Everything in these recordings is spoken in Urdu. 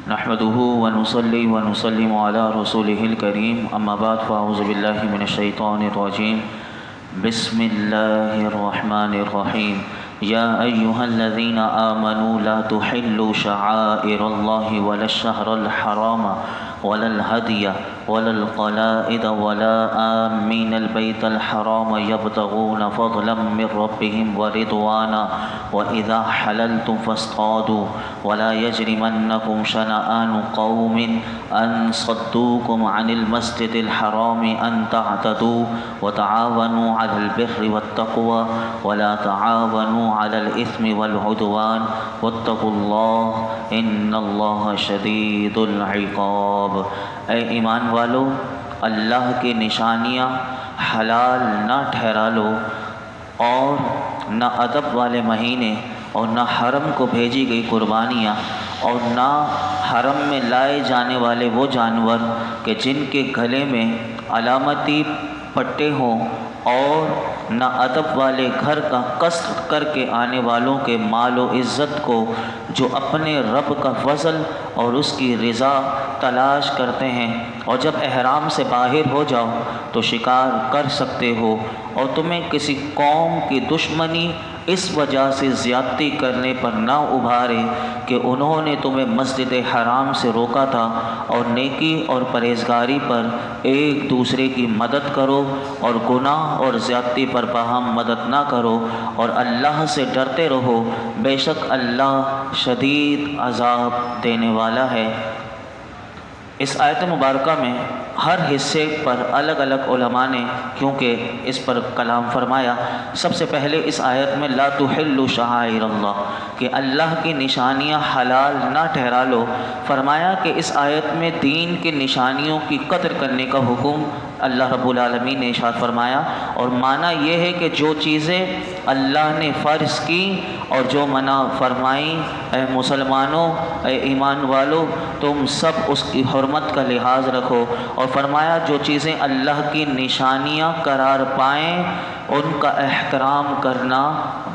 نحمده ونصلي ونسلم على رسوله الكريم اما بعد فاعوذ بالله من الشيطان الرجيم بسم الله الرحمن الرحيم يا أيها الذين آمنوا لا تحلوا شعائر الله ولا الشهر الحرام ولا الهدي ولا القلائد ولا آمين البيت الحرام يبتغون فضلا من ربهم ورضوانا وإذا حللتم فاصطادوا ولا يجرمنكم شنآن قوم أن صدوكم عن المسجد الحرام أن تعتدوا وتعاونوا على البر والتقوى ولا تعاونوا على الإثم والعدوان واتقوا الله إن الله شديد العقاب۔ اے ایمان والو، اللہ کی نشانیاں حلال نہ ٹھہرا لو، اور نہ ادب والے مہینے اور نہ حرم کو بھیجی گئی قربانیاں اور نہ حرم میں لائے جانے والے وہ جانور کہ جن کے گلے میں علامتی پٹے ہوں، اور نہ ادب والے گھر کا قصد کر کے آنے والوں کے مال و عزت کو جو اپنے رب کا فضل اور اس کی رضا تلاش کرتے ہیں، اور جب احرام سے باہر ہو جاؤ تو شکار کر سکتے ہو، اور تمہیں کسی قوم کی دشمنی اس وجہ سے زیادتی کرنے پر نہ ابھارے کہ انہوں نے تمہیں مسجد حرام سے روکا تھا، اور نیکی اور پرہیزگاری پر ایک دوسرے کی مدد کرو، اور گناہ اور زیادتی پر باہم مدد نہ کرو، اور اللہ سے ڈرتے رہو، بے شک اللہ شدید عذاب دینے والا ہے۔ اس آیت مبارکہ میں ہر حصے پر الگ الگ علماء نے کیونکہ اس پر کلام فرمایا۔ سب سے پہلے اس آیت میں لا تحلوا شعائر اللہ، کہ اللہ کی نشانیاں حلال نہ ٹھہرا لو، فرمایا کہ اس آیت میں دین کی نشانیوں کی قدر کرنے کا حکم اللہ رب العالمین نے ارشاد فرمایا، اور معنی یہ ہے کہ جو چیزیں اللہ نے فرض کی اور جو منع فرمائیں، اے مسلمانوں، اے ایمان والو، تم سب اس کی حرمت کا لحاظ رکھو، اور فرمایا جو چیزیں اللہ کی نشانیاں قرار پائیں ان کا احترام کرنا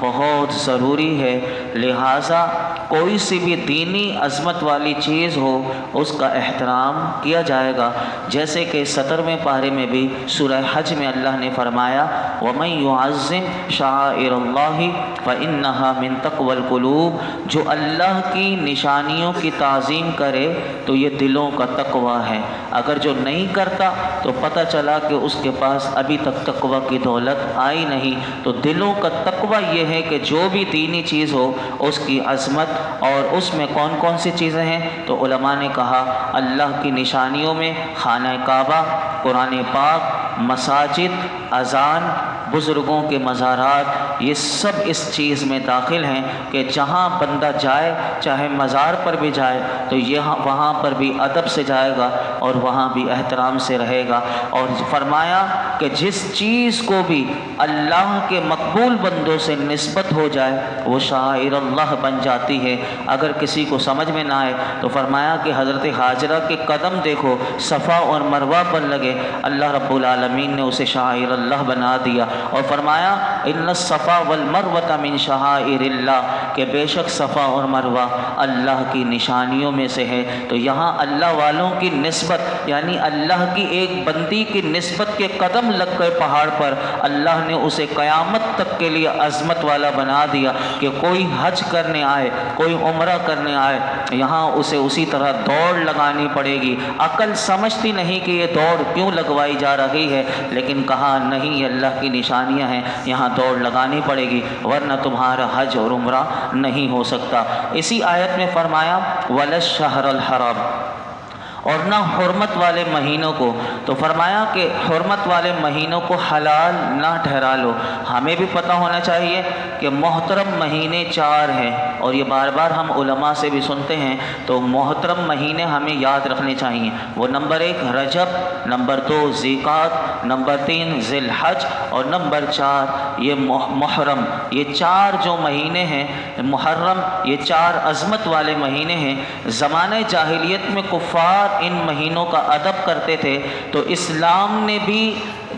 بہت ضروری ہے، لہٰذا کوئی سی بھی دینی عظمت والی چیز ہو اس کا احترام کیا جائے گا، جیسے کہ 17ویں پارے میں بھی سورہ حج میں اللہ نے فرمایا وَمَن يُعَظِّمْ شَعَائِرَ اللَّهِ فَإِنَّهَا مِن تَقْوَى الْقُلُوبِ، جو اللہ کی نشانیوں کی تعظیم کرے تو یہ دلوں کا تقوی ہے، اگر جو نہیں کرتا تو پتہ چلا کہ اس کے پاس ابھی تک تقوی کی دولت آئی نہیں۔ تو دلوں کا تقوی یہ ہے کہ جو بھی دینی چیز ہو اس کی عظمت، اور اس میں کون کون سی چیزیں ہیں تو علماء نے کہا اللہ کی نشانیوں میں خانہ کعبہ، قرآن پاک، مساجد، اذان، بزرگوں کے مزارات، یہ سب اس چیز میں داخل ہیں کہ جہاں بندہ جائے چاہے مزار پر بھی جائے تو وہاں پر بھی ادب سے جائے گا اور وہاں بھی احترام سے رہے گا، اور فرمایا کہ جس چیز کو بھی اللہ کے مقبول بندوں سے نسبت ہو جائے وہ شعائر اللہ بن جاتی ہے۔ اگر کسی کو سمجھ میں نہ آئے تو فرمایا کہ حضرت حاجرہ کے قدم دیکھو صفا اور مروہ پر لگے، اللہ رب العالمین نے اسے شعائر اللہ بنا دیا، اور فرمایا ان الصفا والمروہ من شعائر اللہ، کہ بے شک صفا اور مروہ اللہ کی نشانیوں میں سے ہے۔ تو یہاں اللہ والوں کی نسبت یعنی اللہ کی ایک بندی کی نسبت کے قدم لگ گئے پہاڑ پر، اللہ نے اسے قیامت تک کے لیے عظمت والا بنا دیا کہ کوئی حج کرنے آئے، کوئی عمرہ کرنے آئے، یہاں اسے اسی طرح دوڑ لگانی پڑے گی۔ عقل سمجھتی نہیں کہ یہ دوڑ کیوں لگوائی جا رہی ہے، لیکن کہا نہیں یہ اللہ کی نشانیاں ہیں، یہاں دوڑ لگانی پڑے گی ورنہ تمہارا حج اور عمرہ نہیں ہو سکتا۔ اسی آیت میں فرمایا وَلَا الشَّهْرَ الْحَرَامَ، اور نہ حرمت والے مہینوں کو، تو فرمایا کہ حرمت والے مہینوں کو حلال نہ ٹھہرا لو۔ ہمیں بھی پتہ ہونا چاہیے کہ محترم مہینے 4 ہیں، اور یہ بار بار ہم علماء سے بھی سنتے ہیں، تو محترم مہینے ہمیں یاد رکھنے چاہیے، وہ نمبر 1 رجب، نمبر 2 ذیقعد، نمبر 3 ذی الحج، اور نمبر 4 یہ محرم۔ یہ 4 جو مہینے ہیں محرم، یہ 4 عظمت والے مہینے ہیں۔ زمانہ جاہلیت میں کفار ان مہینوں کا ادب کرتے تھے، تو اسلام نے بھی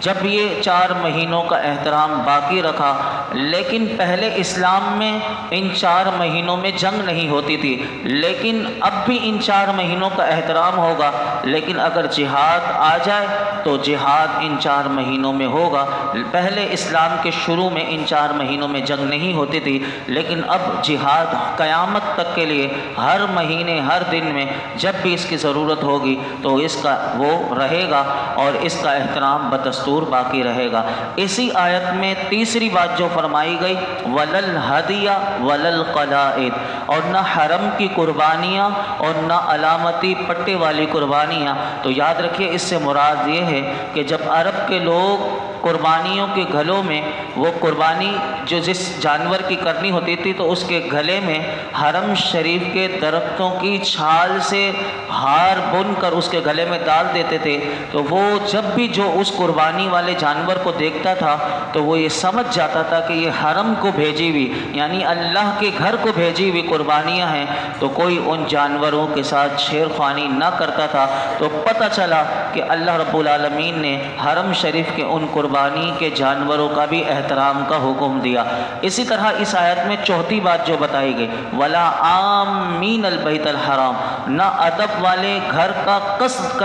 جب یہ 4 مہینوں کا احترام باقی رکھا، لیکن پہلے اسلام میں ان 4 مہینوں میں جنگ نہیں ہوتی تھی، لیکن اب بھی ان 4 مہینوں کا احترام ہوگا، لیکن اگر جہاد آ جائے تو جہاد ان 4 مہینوں میں ہوگا۔ پہلے اسلام کے شروع میں ان 4 مہینوں میں جنگ نہیں ہوتی تھی، لیکن اب جہاد قیامت تک کے لیے ہر مہینے ہر دن میں جب بھی اس کی ضرورت ہوگی تو اس کا وہ رہے گا اور اس کا احترام بدستور باقی رہے گا۔ اسی آیت میں تیسری بات جو فرمائی گئی، وَلَلْ ہَدِیَ وَلَلْ قَلَائِد، اور نہ حرم کی قربانیاں اور نہ علامتی پٹے والی قربانیاں۔ تو یاد رکھیے اس سے مراد یہ ہے کہ جب عرب کے لوگ قربانیوں کے گھلوں میں وہ قربانی جو جس جانور کی کرنی ہوتی تھی تو اس کے گھلے میں حرم شریف کے درختوں کی چھال سے ہار بن کر اس کے گلے میں ڈال دیتے تھے، تو وہ جب بھی جو اس قربانی والے جانور کو دیکھتا تھا تو وہ یہ سمجھ جاتا تھا کہ یہ حرم کو بھیجی ہوئی یعنی اللہ کے گھر کو بھیجی ہوئی قربانیاں ہیں، تو کوئی ان جانوروں کے ساتھ چھیڑخوانی نہ کرتا تھا۔ تو پتہ چلا کہ اللہ رب العالمین نے حرم شریف کے ان قربانی کے جانوروں کا بھی احترام کا حکم دیا۔ اسی طرح اس آیت میں چوتھی بات جو بتائی گئی، وَلَا آمِّينَ الْبَيْتَ الْحَرَامَ، نہ ادب والے گھر کا قصد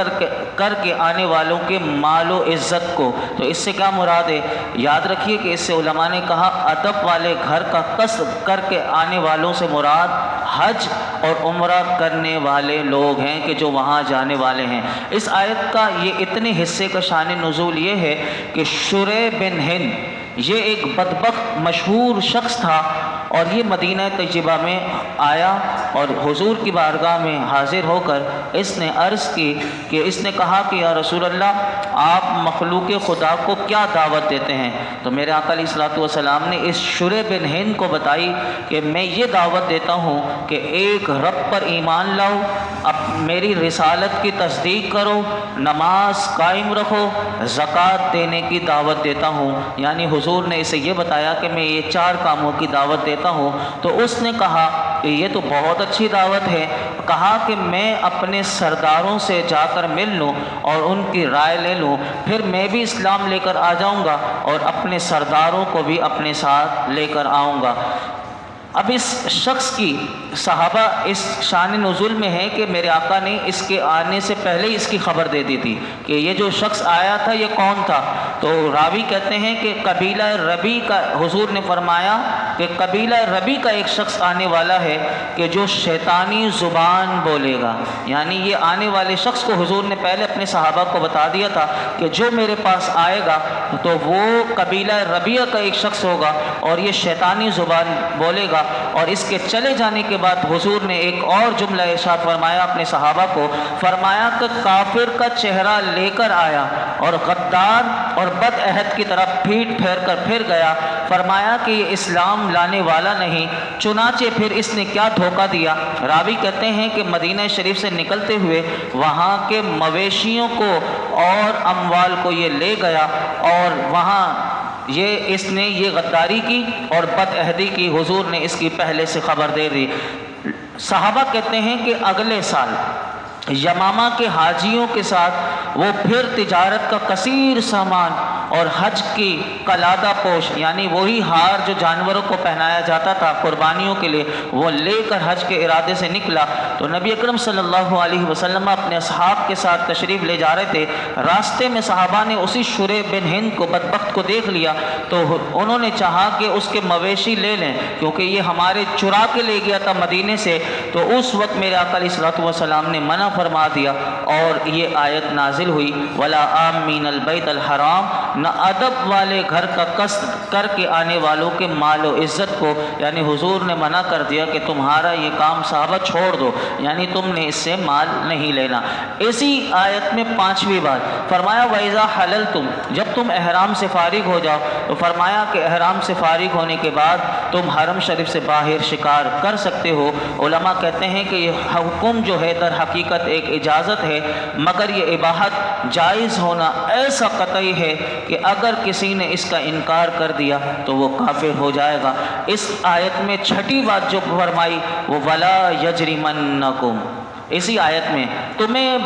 کر کے آنے والوں کے مال و عزت کو۔ تو اس سے کیا مراد ہے؟ یاد رکھیے کہ اس سے علماء نے کہا ادب والے گھر کا قصد کر کے آنے والوں سے مراد حج اور عمرہ کرنے والے لوگ ہیں کہ جو وہاں جانے والے ہیں۔ اس آیت کا یہ اتنے حصے کا شان نزول یہ ہے کہ شریح بن ہند یہ ایک بدبخت مشہور شخص تھا، اور یہ مدینہ طیبہ میں آیا اور حضور کی بارگاہ میں حاضر ہو کر اس نے عرض کی کہ اس نے کہا کہ یا رسول اللہ، آپ مخلوق خدا کو کیا دعوت دیتے ہیں؟ تو میرے آقا علیہ الصلوۃ والسلام نے اس شریح بن ہند کو بتائی کہ میں یہ دعوت دیتا ہوں کہ ایک رب پر ایمان لاؤ، اب میری رسالت کی تصدیق کرو، نماز قائم رکھو، زکوٰۃ دینے کی دعوت دیتا ہوں۔ یعنی حضور نے اسے یہ بتایا کہ میں یہ 4 کاموں کی دعوت دیتا ہوں۔ تو اس نے کہا کہ یہ تو بہت اچھی دعوت ہے، کہا کہ میں اپنے سرداروں سے جا کر مل لوں اور ان کی رائے لے لوں، پھر میں بھی اسلام لے کر آ جاؤں گا اور اپنے سرداروں کو بھی اپنے ساتھ لے کر آؤں گا۔ اب اس شخص کی صحابہ اس شان نزول میں ہے کہ میرے آقا نے اس کے آنے سے پہلے اس کی خبر دے دی تھی کہ یہ جو شخص آیا تھا یہ کون تھا۔ تو راوی کہتے ہیں کہ قبیلہ ربی کا، حضور نے فرمایا کہ قبیلہ ربی کا ایک شخص آنے والا ہے کہ جو شیطانی زبان بولے گا۔ یعنی یہ آنے والے شخص کو حضور نے پہلے اپنے صحابہ کو بتا دیا تھا کہ جو میرے پاس آئے گا تو وہ قبیلہ ربیہ کا ایک شخص ہوگا اور یہ شیطانی زبان بولے گا۔ اور اس کے چلے جانے کے بعد حضور نے ایک اور جملہ ارشاد فرمایا اپنے صحابہ کو، فرمایا کہ کافر کا چہرہ لے کر آیا اور غدار اور بد عہد کی طرف پیٹھ پھیر کر پھر گیا، فرمایا کہ یہ اسلام لانے والا نہیں، چنانچہ پھر اس نے کیا دھوکہ دیا۔ راوی کہتے ہیں کہ مدینہ شریف سے نکلتے ہوئے وہاں کے مویشیوں کو اور اموال کو یہ لے گیا اور وہاں اس نے یہ غداری کی اور بد عہدی کی، حضور نے اس کی پہلے سے خبر دے دی۔ صحابہ کہتے ہیں کہ اگلے سال یمامہ کے حاجیوں کے ساتھ وہ پھر تجارت کا کثیر سامان اور حج کی قلادہ پوش یعنی وہی ہار جو جانوروں کو پہنایا جاتا تھا قربانیوں کے لیے، وہ لے کر حج کے ارادے سے نکلا۔ تو نبی اکرم صلی اللہ علیہ وسلم اپنے اصحاب کے ساتھ تشریف لے جا رہے تھے، راستے میں صحابہ نے اسی شریح بن ہند کو بدبخت کو دیکھ لیا، تو انہوں نے چاہا کہ اس کے مویشی لے لیں کیونکہ یہ ہمارے چرا کے لے گیا تھا مدینے سے۔ تو اس وقت میرے آقا علیہ الصلوۃ والسلام نے منع فرما دیا اور یہ آیت نازل ہوئی، وَلَا آمِّينَ الْبَيْتَ الْحَرَامَ، نہ ادب والے گھر کا قصد کر کے آنے والوں کے مال و عزت کو۔ یعنی حضور نے منع کر دیا کہ تمہارا یہ کام صحابہ چھوڑ دو، یعنی تم نے اس سے مال نہیں لینا۔ اسی آیت میں 5ویں بات فرمایا وَإِذَا حَلَلْتُمْ، جب تم احرام سے فارغ ہو جاؤ، تو فرمایا کہ احرام سے فارغ ہونے کے بعد تم حرم شریف سے باہر شکار کر سکتے ہو۔ علماء کہتے ہیں کہ یہ حکم جو ہے در حقیقت ایک اجازت ہے، مگر یہ اباحت جائز ہونا ایسا قطعی ہے کہ اگر کسی نے اس کا انکار کر دیا تو وہ کافر ہو جائے گا۔ اس آیت میں 6ٹھی بات جو فرمائی وہ وَلَا يَجْرِمَنَّكُمْ، اسی آیت میں تمہیں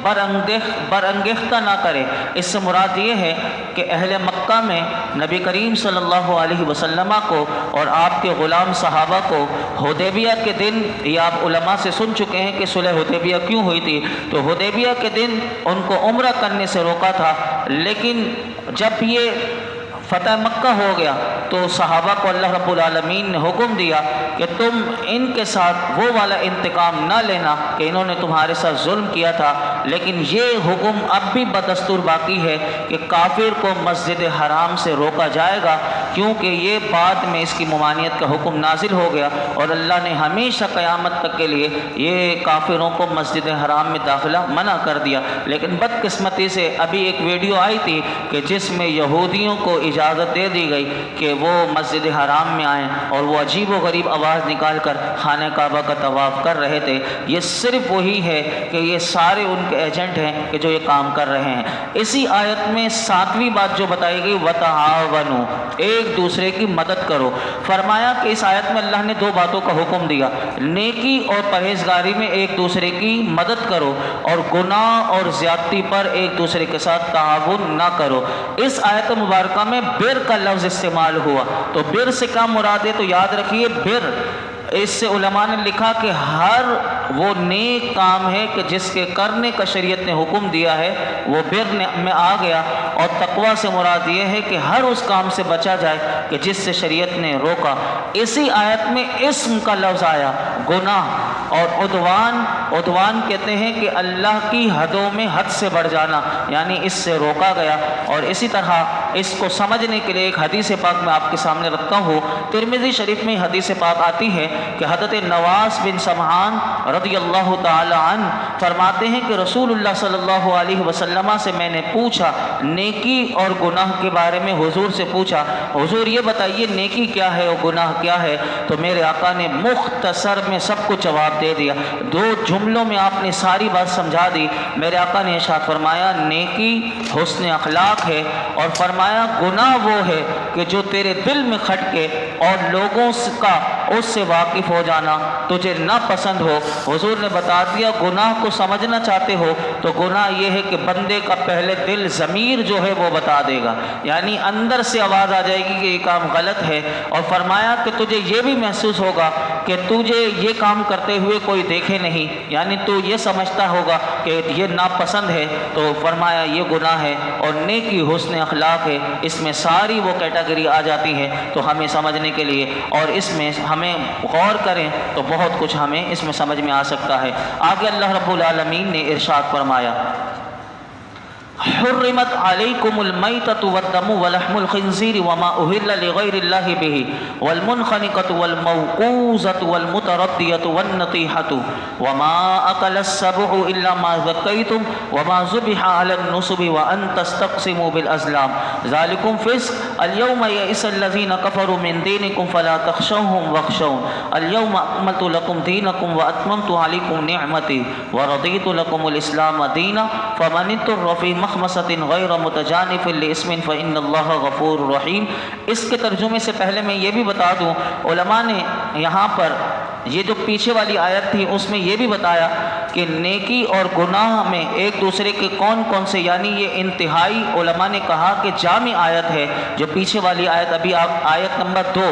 برانگیختہ نہ کرے، اس سے مراد یہ ہے کہ اہل مکہ میں نبی کریم صلی اللہ علیہ وسلم کو اور آپ کے غلام صحابہ کو حدیبیہ کے دن، یہ آپ علماء سے سن چکے ہیں کہ صلح حدیبیہ کیوں ہوئی تھی، تو حدیبیہ کے دن ان کو عمرہ کرنے سے روکا تھا، لیکن جب یہ فتح مکہ ہو گیا تو صحابہ کو اللہ رب العالمین نے حکم دیا کہ تم ان کے ساتھ وہ والا انتقام نہ لینا کہ انہوں نے تمہارے ساتھ ظلم کیا تھا، لیکن یہ حکم اب بھی بدستور باقی ہے کہ کافر کو مسجد حرام سے روکا جائے گا، کیونکہ یہ بعد میں اس کی ممانعت کا حکم نازل ہو گیا اور اللہ نے ہمیشہ قیامت تک کے لیے یہ کافروں کو مسجد حرام میں داخلہ منع کر دیا۔ لیکن بدقسمتی سے ابھی ایک ویڈیو آئی تھی کہ جس میں یہودیوں کو اجازت دے دی گئی کہ وہ مسجد حرام میں آئیں اور وہ عجیب و غریب آواز نکال کر خانہ کعبہ کا طواف کر رہے تھے۔ یہ صرف وہی ہے کہ یہ سارے ان کے ایجنٹ ہیں کہ جو یہ کام کر رہے ہیں۔ اسی آیت میں 7ویں بات جو بتائی گئی وَتَعَاوَنُوا، ایک دوسرے کی مدد کرو۔ فرمایا کہ اس آیت میں اللہ نے 2 باتوں کا حکم دیا، نیکی اور پرہیزگاری میں ایک دوسرے کی مدد کرو اور گناہ اور زیادتی پر ایک دوسرے کے ساتھ تعاون نہ کرو۔ اس آیت مبارکہ میں بر کا لفظ استعمال ہوا، تو بر سے کیا مراد ہے؟ تو یاد رکھیے بر، اس سے علماء نے لکھا کہ ہر وہ نیک کام ہے کہ جس کے کرنے کا شریعت نے حکم دیا ہے وہ بر میں آ گیا، اور تقویٰ سے مراد یہ ہے کہ ہر اس کام سے بچا جائے کہ جس سے شریعت نے روکا۔ اسی آیت میں اسم کا لفظ آیا، گناہ اور عدوان کہتے ہیں کہ اللہ کی حدوں میں حد سے بڑھ جانا، یعنی اس سے روکا گیا۔ اور اسی طرح اس کو سمجھنے کے لیے ایک حدیث پاک میں آپ کے سامنے رکھتا ہوں، ترمذی شریف میں حدیث پاک آتی ہے کہ حضرت نواس بن سمعان رضی اللہ تعالی عنہ فرماتے ہیں کہ رسول اللہ صلی اللہ علیہ وسلم سے میں نے پوچھا نیکی اور گناہ کے بارے میں، حضور سے پوچھا حضور یہ بتائیے نیکی کیا ہے اور گناہ کیا ہے، تو میرے آقا نے مختصر میں سب کو جواب دے دیا، 2 جملوں میں آپ نے ساری بات سمجھا دی۔ میرے آقا نے ارشاد فرمایا نیکی حسن اخلاق ہے، اور فرمایا گناہ وہ ہے کہ جو تیرے دل میں کھٹکے اور لوگوں کا اس سے واقف ہو جانا تجھے نہ پسند ہو۔ حضور نے بتا دیا گناہ کو سمجھنا چاہتے ہو تو گناہ یہ ہے کہ بندے کا پہلے دل ضمیر جو ہے وہ بتا دے گا، یعنی اندر سے آواز آ جائے گی کہ یہ کام غلط ہے، اور فرمایا کہ تجھے یہ بھی محسوس ہوگا کہ تجھے یہ کام کرتے ہوئے کوئی دیکھے نہیں، یعنی تو یہ سمجھتا ہوگا کہ یہ ناپسند ہے، تو فرمایا یہ گناہ ہے۔ اور نیکی حسن اخلاق ہے، اس میں ساری وہ کیٹیگری آ جاتی ہے، تو ہمیں سمجھنے کے لیے اور اس میں ہمیں غور کریں تو بہت کچھ ہمیں اس میں سمجھ میں آ سکتا ہے۔ آگے اللہ رب العالمین نے ارشاد فرمایا حرمت علیکم المیتۃ والدم ولحم الخنزیر وما اہل لغیر اللہ بہ والمنخنقۃ والموقوذۃ والمتردیۃ والنطیحۃ وما اکل السبع الا ما ذکیتم وما ذبح علی النصب وان تستقسموا بالازلام ذلکم فسق اليوم یئس الذین کفروا من دینکم فلا تخشوهم واخشون اليوم اکملت لکم دینکم واتممت علیکم نعمتی ورضیت لکم الاسلام دینا فمن اضطر فی مخمصۃ غیر متجانف لاسم فإن اللہ غفور رحیم۔ اس کے ترجمے سے پہلے میں یہ بھی بتا دوں، علماء نے یہاں پر یہ جو پیچھے والی آیت تھی اس میں یہ بھی بتایا کہ نیکی اور گناہ میں ایک دوسرے کے کون کون سے، یعنی یہ انتہائی علماء نے کہا کہ جامع آیت ہے جو پیچھے والی آیت، ابھی آیت نمبر 2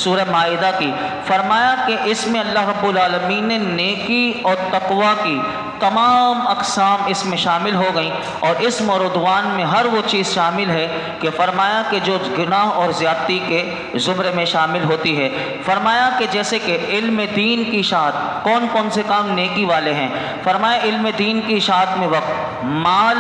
سورہ مائدہ کی، فرمایا کہ اس میں اللہ رب العالمین نے نیکی اور تقویٰ کی تمام اقسام اس میں شامل ہو گئیں، اور اسم اور عدوان میں ہر وہ چیز شامل ہے کہ فرمایا کہ جو گناہ اور زیادتی کے زمرے میں شامل ہوتی ہے۔ فرمایا کہ جیسے کہ علم دین کی اشاعت، کون کون سے کام نیکی والے ہیں؟ فرمایا علم دین کی اشاعت میں وقت، مال،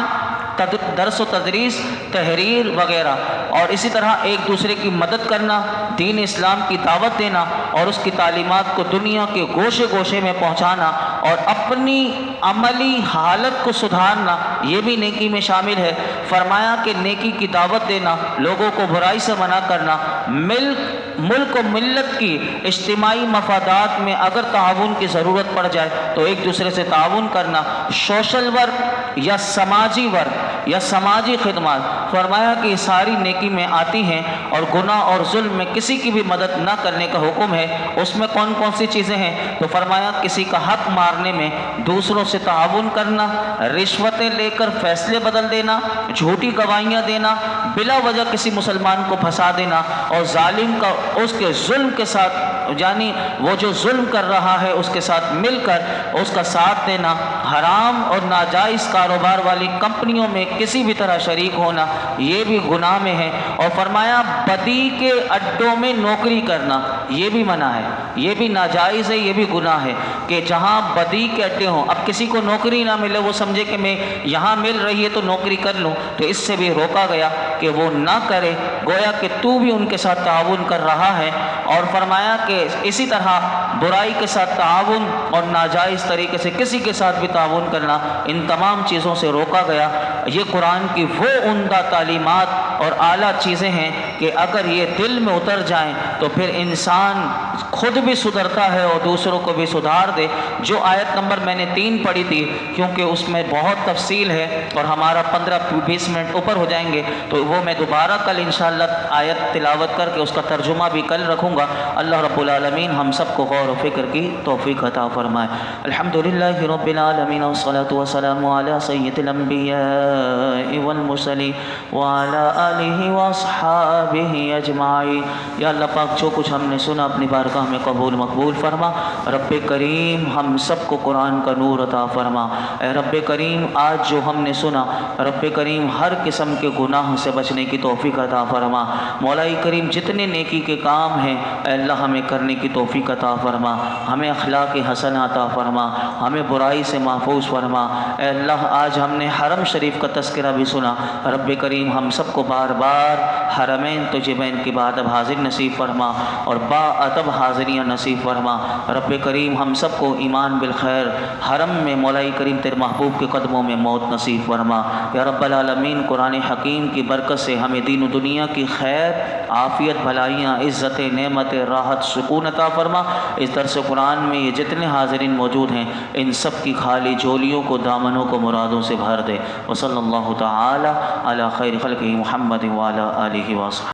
درس و تدریس، تحریر وغیرہ، اور اسی طرح ایک دوسرے کی مدد کرنا، دین اسلام کی دعوت دینا اور اس کی تعلیمات کو دنیا کے گوشے گوشے میں پہنچانا اور اپنی عملی حالت کو سدھارنا، یہ بھی نیکی میں شامل ہے۔ فرمایا کہ نیکی کی دعوت دینا، لوگوں کو برائی سے منع کرنا، ملک و ملت کی اجتماعی مفادات میں اگر تعاون کی ضرورت پڑ جائے تو ایک دوسرے سے تعاون کرنا، سوشل ورک یا سماجی ورک یا سماجی خدمات، فرمایا کہ یہ ساری نیکی نیکی میں آتی ہیں اور گناہ اور ظلم میں کسی کی بھی مدد نہ کرنے کا حکم ہے، اس میں کون کون سی چیزیں ہیں؟ تو فرمایا کسی کا حق مارنے میں دوسروں سے تعاون کرنا، رشوتیں لے کر فیصلے بدل دینا، جھوٹی گواہیاں دینا، بلا وجہ کسی مسلمان کو پھنسا دینا، اور ظالم کا اس کے ظلم کے ساتھ، یعنی وہ جو ظلم کر رہا ہے اس کے ساتھ مل کر اس کا ساتھ دینا، حرام اور ناجائز کاروبار والی کمپنیوں میں کسی بھی طرح شریک ہونا، یہ بھی گناہ میں ہے۔ اور فرمایا بدی کے اڈوں میں نوکری کرنا، یہ بھی منع ہے، یہ بھی ناجائز ہے، یہ بھی گناہ ہے کہ جہاں بدی کے اڈے ہوں، اب کسی کو نوکری نہ ملے، وہ سمجھے کہ میں یہاں مل رہی ہے تو نوکری کر لوں، تو اس سے بھی روکا گیا کہ وہ نہ کرے، گویا کہ تو بھی ان کے ساتھ تعاون کر رہا ہے۔ اور فرمایا کہ اسی طرح برائی کے ساتھ تعاون اور ناجائز طریقے سے کسی کے ساتھ بھی تعاون کرنا، ان تمام چیزوں سے روکا گیا۔ یہ قرآن کی وہ عمدہ تعلیمات اور اعلیٰ چیزیں ہیں کہ اگر یہ دل میں اتر جائیں تو پھر انسان خود بھی سدھرتا ہے اور دوسروں کو بھی سدھار دے۔ جو آیت نمبر میں نے 3 پڑھی تھی، کیونکہ اس میں بہت تفصیل ہے اور ہمارا 15-20 منٹ اوپر ہو جائیں گے، تو وہ میں دوبارہ کل انشاءاللہ آیت تلاوت کر کے اس کا ترجمہ بھی کل رکھوں گا۔ اللہ رب العالمین ہم سب کو غور و فکر کی توفیق عطا فرمائے۔ الحمدللہ رب العالمین والصلاة والسلام علی سید الانبیاء والمرسلین وعلی آلہ واصحابہ اجمعین۔ یا اللہ پاک جو کچھ ہم نے سنا اپنی بارگاہ میں قبول مقبول فرما۔ رب کریم ہم سب کو قرآن کا نور عطا فرما۔ اے رب کریم آج جو ہم نے سنا، رب کریم ہر قسم کے گناہ سے بچنے کی توفیق عطا فرما۔ مولا کریم جتنے نیکی کے کام ہیں اے اللہ ہمیں کرنے کی توفیق عطا فرما، ہمیں اخلاق حسنہ عطا فرما، ہمیں برائی سے محفوظ فرما۔ اے اللہ آج ہم نے حرم شریف کا تذکرہ بھی سنا، رب کریم ہم سب کو بار بار حرمین طیبین کی بادب حاضر نصیب فرما اور با ادب حاضریاں نصیب فرما۔ رب کریم ہم سب کو ایمان بالخیر حرم میں مولا کریم تیرے محبوب کے قدموں میں موت نصیب فرما۔ یا رب العالمین قرآن حکیم کی برکت سے ہمیں دین و دنیا کی خیر، عافیت، بھلائیاں، عزت، نعمت، راحت، سکون عطا فرما۔ اس درس قرآن میں یہ جتنے حاضرین موجود ہیں ان سب کی خالی جولیوں کو، دامنوں کو مرادوں سے بھر دے۔ وصلی اللہ تعالی علی خیر خلقہ محمد وعلی آلہ وصحبہ۔